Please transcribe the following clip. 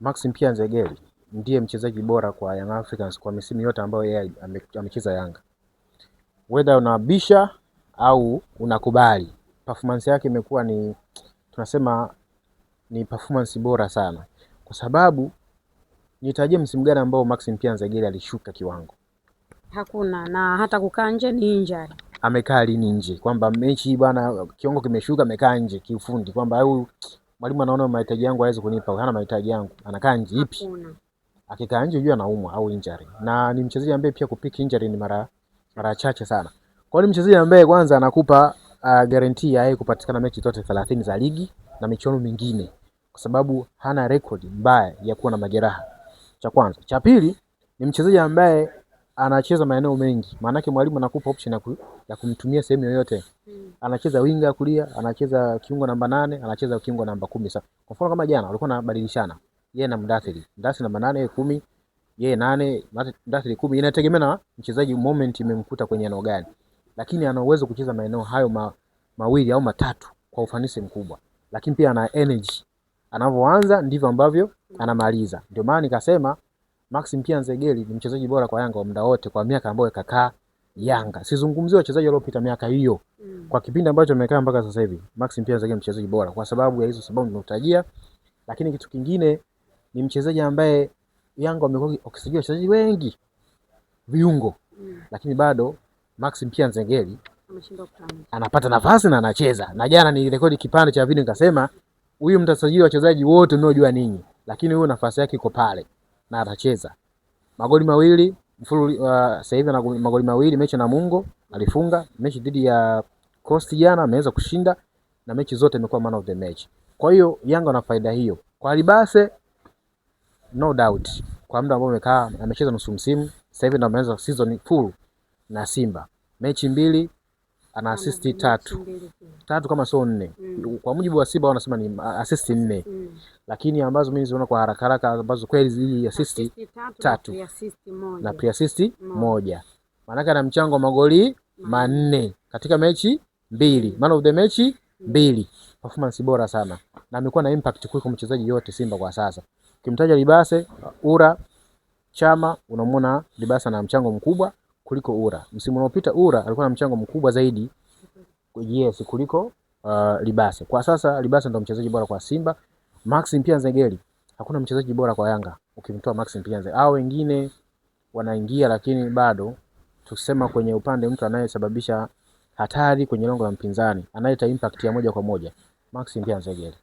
Maxim pia Nzegeli ndiye mchezaji bora kwa Young Africans kwa misimu yote ambayo yeye amecheza Yanga. Whether unabisha au unakubali, performance yake imekuwa ni tunasema ni performance bora sana. Kwa sababu nitajie msimu gani ambao Maxim pia Nzegeli alishuka kiwango? Hakuna, na hata kukaa nje ni injury. Amekaa lini nje? Kwamba mechi bwana kiwango kimeshuka amekaa nje kiufundi, kwamba huyu mwalimu anaona mahitaji yangu hawezi kunipa, hana mahitaji yangu, anakaa nje ipi? Hakuna. Akikaa nje unajua anaumwa au injury. Na ni mchezaji ambaye pia kupick injury ni mara chache sana. Kwa hiyo mchezaji ambaye kwanza anakupa guarantee ya yeye kupatikana mechi zote 30 za ligi na michuano mingine, kwa sababu hana record mbaya ya kuwa na majeraha. Cha kwanza. Cha pili ni mchezaji ambaye anacheza maeneo mengi. Maana yake mwalimu anakupa option ya kumtumia sehemu yoyote. Anacheza winga kulia, anacheza kiungo namba 8, anacheza kiungo namba 10. Sasa kwa mfano kama jana walikuwa wanabadilishana. Yeye na Mdathiri namba 8, 10, yeye 8, Mdathiri 10. Inategemea na mchezaji moment imemkuta kwenye eneo gani. Lakini ana uwezo kucheza maeneo hayo mawili au matatu kwa ufanisi mkubwa. Lakini pia ana energy. Anavyoanza ndivyo ambavyo anamaliza. Ndio maana nikasema Maxim pia Nzegeli ni mchezaji bora kwa Yanga muda wote kwa miaka ambayo kakaa Yanga. Sizungumzii wachezaji waliopita miaka hiyo. Kwa kipindi ambacho amekaa mpaka sasa hivi, Maxim pia Nzegeli ni mchezaji bora kwa sababu ya hizo sababu nimekutajia. Lakini kitu kingine ni mchezaji ambaye Yanga wamekuwa wakisajili wachezaji wengi viungo. Lakini bado Maxim pia Nzegeli anapata nafasi na anacheza. Na jana ni rekodi kipande cha video nikasema huyu mtasajili wachezaji wote mnaojua ninyi, lakini huyu nafasi yake iko pale na atacheza. Magoli mawili sasa hivi na magoli mawili mechi na Mungo alifunga, mechi dhidi ya Coast jana ameweza kushinda, na mechi zote imekuwa man of the match. Kwa hiyo Yanga wana faida hiyo. Kwa Libase no doubt kwa muda ambao amekaa amecheza nusu msimu, sasa hivi ndio ameanza season full na Simba. Mechi 2 ana assist 3 kama sio 4. Kwa mujibu wa Simba wanasema ni assist 4. Lakini ambazo mimi ziona kwa haraka haraka ambazo kweli zili assist 3 na pre-assist 1. Maana ana mchango wa magoli 4 katika mechi 2. Man of the match 2. Performance bora sana. Na amekuwa na impact kuliko mchezaji yote Simba kwa sasa. Ukimtaja Libase, Ura, Chama, unamwona Libase na mchango mkubwa kuliko Ura. Msimu uliopita Ura alikuwa na mchango mkubwa zaidi kuliko Libase. Kwa sasa Libase ndio mchezaji bora kwa Simba. Maxim pia Nzegeli hakuna mchezaji bora kwa Yanga ukimtoa Maxim pia Nzegeli. Hao wengine wanaingia, lakini bado tusema kwenye upande mtu anayesababisha hatari kwenye lango la mpinzani, analeta impact ya moja kwa moja, Maxim pia Nzegeli.